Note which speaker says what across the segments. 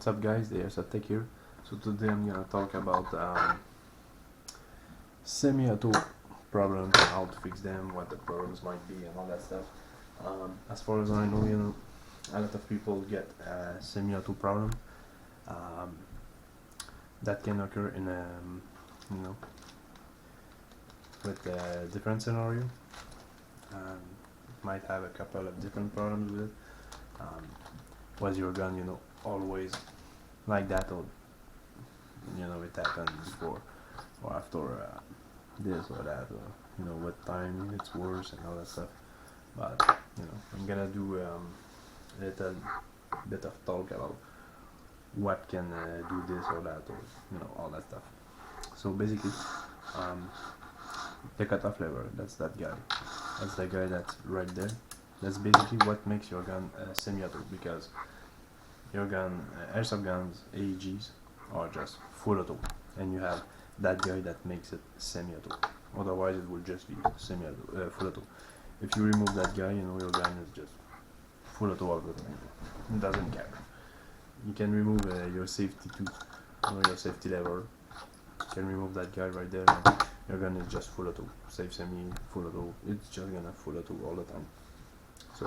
Speaker 1: What's up guys, the Airsoft Tech here. So today I'm gonna talk about semi-auto problems and how to fix them, what the problems might be and all that stuff. As far as I know, a lot of people get a semi-auto problem that can occur in a, with a different scenario. It might have a couple of different problems with it. Was your gun, always like that, or it happened before or after this or that, or what time it's worse and all that stuff. But I'm gonna do a little bit of talk about what can do this or that, or all that stuff. So basically, the cutoff lever, that's that guy. That's the guy that's right there. That's basically what makes your gun semi-auto, because your gun, airsoft guns, AEGs, are just full auto, and you have that guy that makes it semi-auto. Otherwise, it will just be semi-auto, full auto. If you remove that guy, your gun is just full auto all the time. It doesn't care. You can remove your safety too, your safety lever. You can remove that guy right there, and your gun is just full auto, safe semi, full auto. It's just gonna full auto all the time. So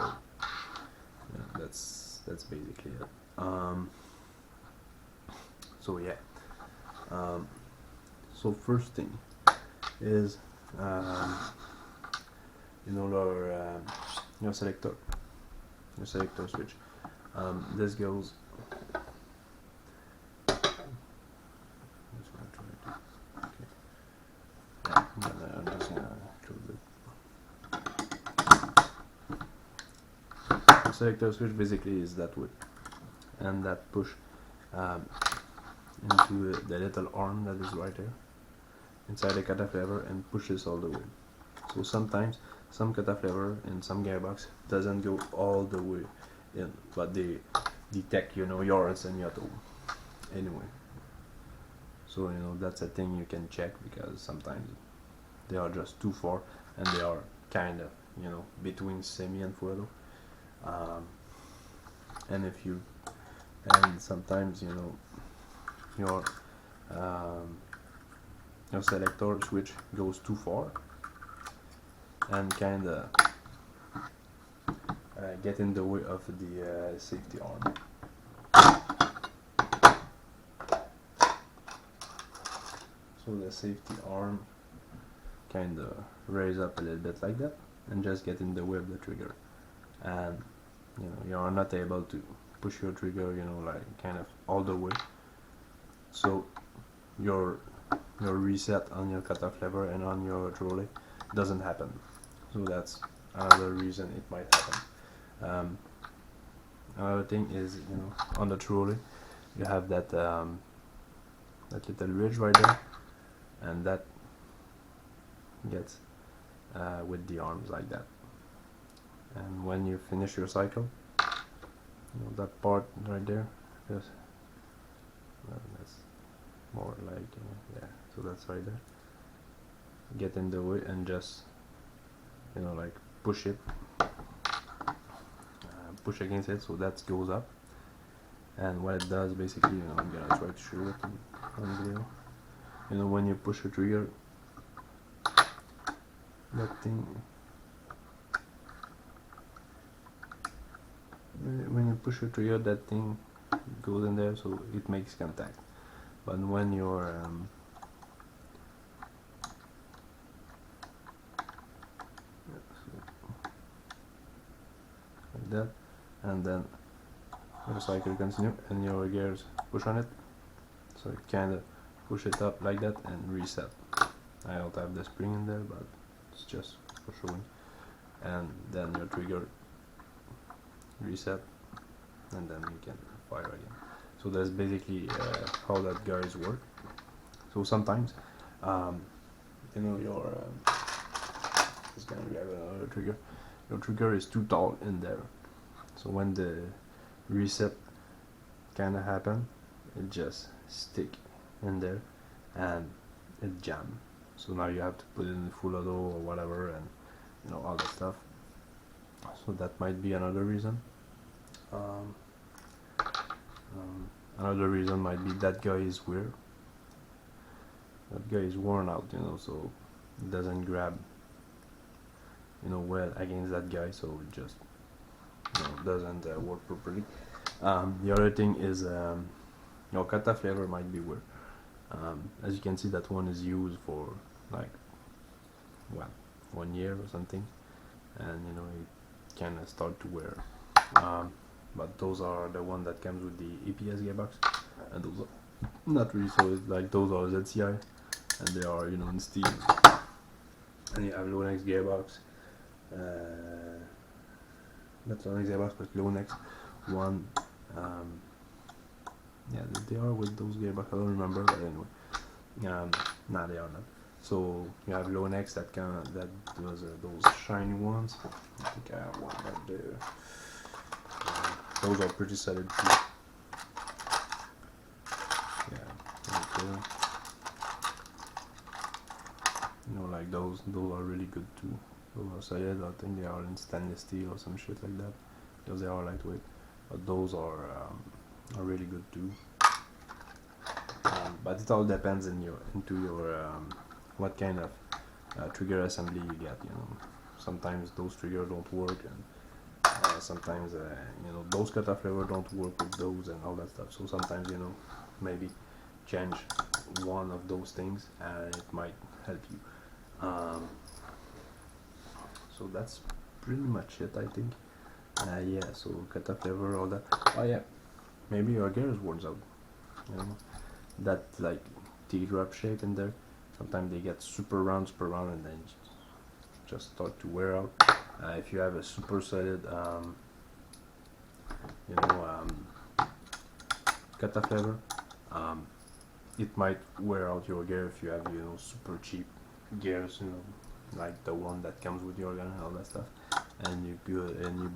Speaker 1: that's basically it. So first thing is your selector switch. This goes. I'm just gonna close it. The selector switch basically is that way, and that push into the little arm that is right there inside the cutoff lever and pushes all the way. So sometimes some cutoff lever in some gearbox doesn't go all the way in, but they detect you're semi-auto anyway. So that's a thing you can check, because sometimes they are just too far and they are kind of between semi and full auto. And sometimes your selector switch goes too far and kind of get in the way of the safety arm. So the safety arm kind of raise up a little bit like that and just get in the way of the trigger, and you are not able to push your trigger like kind of all the way. So your reset on your cutoff lever and on your trolley doesn't happen. So that's another reason it might happen. Another thing is on the trolley you have that little ridge right there, and that gets with the arms like that. And when you finish your cycle, that part right there, that's more like yeah. So that's right there. Get in the way and just like push it, push against it, so that goes up. And what it does basically, I'm gonna try to show it on video. When you push the trigger, that thing, when you push the trigger, that thing goes in there, so it makes contact. But when you're like that, and then your cycle continue and your gears push on it, so you kind of push it up like that and reset. I don't have the spring in there, but it's just for showing. And then your trigger reset, and then you can fire again. So that's basically how that guys work. So sometimes your just gonna grab another trigger. Your trigger is too tall in there, so when the reset kinda happen, it just stick in there and it jam. So now you have to put it in full auto or whatever, and all that stuff. So that might be another reason. Another reason might be that guy is weird. That guy is worn out, you know, so it doesn't grab, you know, well against that guy, so it just, you know, doesn't work properly. The other thing is, you know, kata flavor might be weird. As you can see, that one is used for like, what, 1 year or something, and you know it kind of start to wear. But those are the one that comes with the EPS gearbox, and those are not really solid. Like those are ZCI, and they are, you know, in steel. And you have Lonex gearbox, not Lonex gearbox, but Lonex one. Yeah, they are with those gearbox. I don't remember, but anyway, nah, they are not. So you have Lonex that does those shiny ones. I think I have one right there. Those are pretty solid too. Yeah, right there. You know, like those are really good too. Those are solid. I think they are in stainless steel or some shit like that, because they are lightweight. But those are really good too. But it all depends into your what kind of trigger assembly you get. You know, sometimes those triggers don't work, and sometimes you know, those kata flavor don't work with those and all that stuff. So sometimes, you know, maybe change one of those things and it might help you. So that's pretty much it, I think. Yeah, so kata flavor, all that. Oh yeah, maybe your gear is worn out. You know, that like teardrop shape in there. Sometimes they get super round, and then just start to wear out. If you have a super solid, you know, kata flavor, it might wear out your gear if you have, you know, super cheap gears, you know, like the one that comes with your gun and all that stuff, and you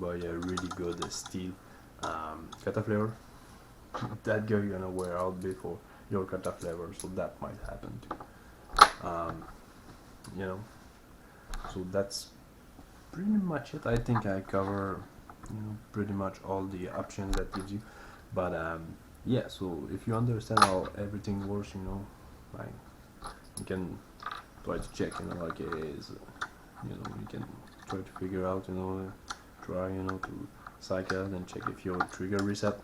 Speaker 1: buy a really good steel kata flavor. That gear gonna wear out before your kata flavor, so that might happen too. You know, so that's pretty much it. I think I cover, you know, pretty much all the options that gives you. But yeah, so if you understand how everything works, you know, like you can try to check, you know, like you know, you can try to figure out, you know, try, you know, to cycle and check if your trigger reset,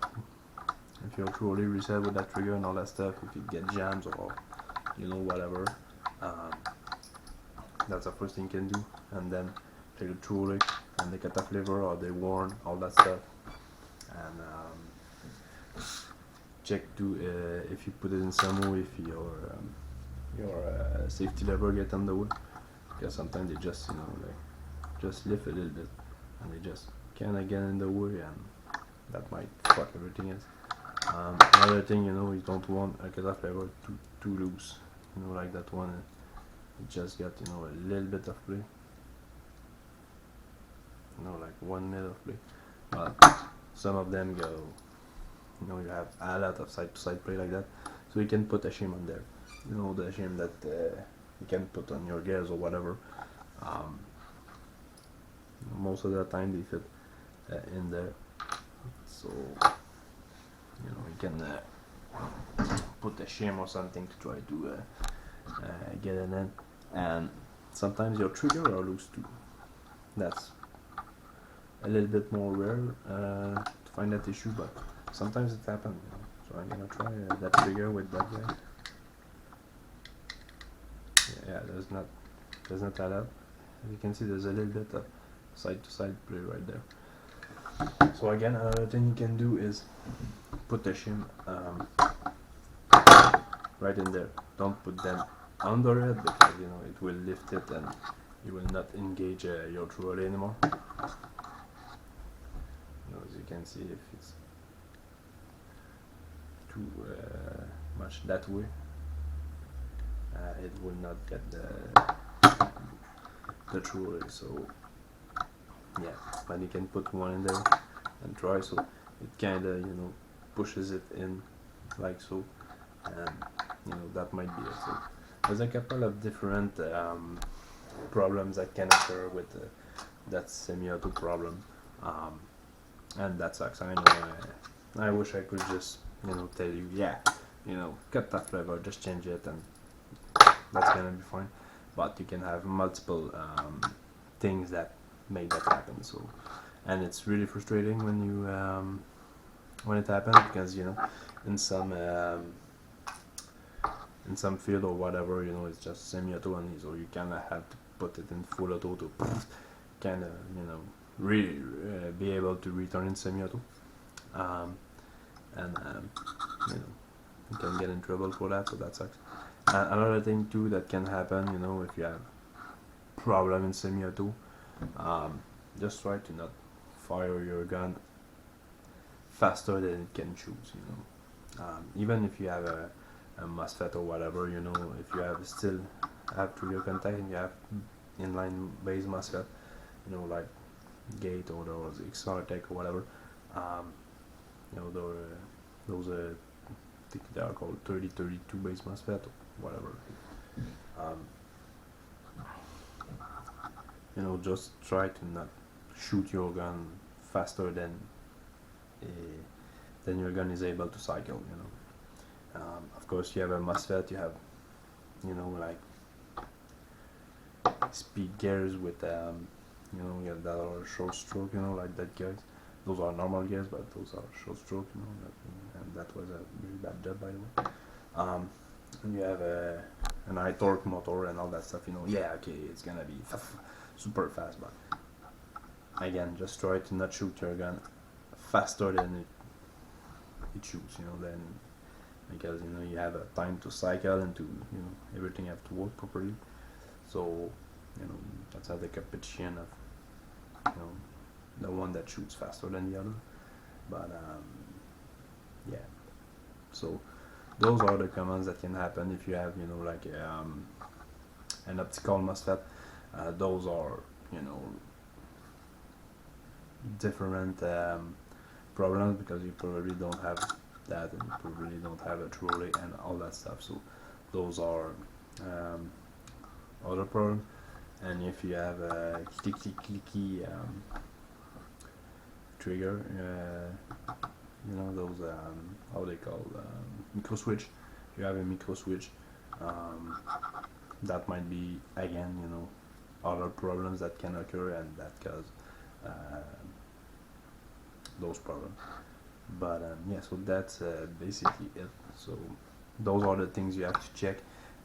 Speaker 1: if you're truly reset with that trigger and all that stuff, if it get jams or, you know, whatever. That's the first thing you can do, and then check the truly and the kata flavor, are they worn, all that stuff, and check to if you put it in samo, if your safety lever get on the wood, because sometimes they just, you know, like just lift a little bit and they just kinda get in the wood, and that might fuck everything else. Another thing, you know, you don't want a kata flavor too loose, you know, like that one. It just got, you know, a little bit of play, you know, like 1 minute of play. But some of them go, you know, you have a lot of side to side play like that, so you can put a shim on there, you know, the shim that you can put on your gears or whatever. Most of the time they fit in there, so you know, you can put a shim or something to try to get it in. And sometimes your trigger are loose too. That's a little bit more rare to find that issue, but sometimes it happens, you know. So I'm gonna try that trigger with that guy. Yeah, there's not a lot. As you can see, there's a little bit of side to side play right there. So again, another thing you can do is put the shim right in there. Don't put them under it, because, you know, it will lift it and you will not engage your trolley anymore. You know, as you can see, if it's too much that way, it will not get the trolley. So yeah, but you can put one in there and try, so it kinda, you know, pushes it in like so, and you know, that might be it. So there's a couple of different problems that can occur with that semi-auto problem, and that sucks. I know. I wish I could just tell you, yeah, cut that lever, just change it, and that's gonna be fine. But you can have multiple things that make that happen. So, and it's really frustrating when it happens, because in some field or whatever, it's just semi-auto only, so you kind of have to put it in full auto to kind of really be able to return in semi-auto, and you can get in trouble for that, so that sucks. Another thing too that can happen, if you have problem in semi-auto, just try to not fire your gun faster than it can shoot. Even if you have a MOSFET or whatever, if you still have trigger contact and you have inline base MOSFET, like gate or those XR-Tech or whatever, those I think they are called 3032 base MOSFET or whatever. Just try to not shoot your gun faster than your gun is able to cycle. Of course, you have a MOSFET, you have like speed gears with you have that are short stroke, like that gears. Those are normal gears, but those are short stroke, and that was a really bad job, by the way. And you have an high torque motor and all that stuff. Yeah, okay, it's gonna be super fast, but again, just try to not shoot your gun faster than it shoots. Then, because you have a time to cycle and to everything have to work properly. So that's how the competition of the one that shoots faster than the other. But yeah, so those are the commands that can happen if you have like an optical MOSFET. Those are different problems, because you probably don't have that, and you probably don't have a true relay and all that stuff. So those are other problems. And if you have a clicky trigger, those how they call micro switch. If you have a micro switch, that might be again other problems that can occur and that cause those problems. But yeah, so that's basically it. So those are the things you have to check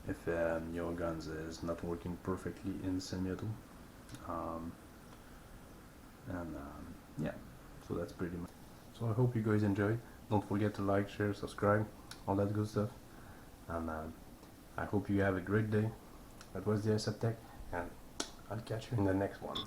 Speaker 1: if your guns is not working perfectly in semi-auto. Yeah, so that's pretty much. So I hope you guys enjoy. Don't forget to like, share, subscribe, all that good stuff. And I hope you have a great day. That was the Airsoft Tech, and I'll catch you in the next one.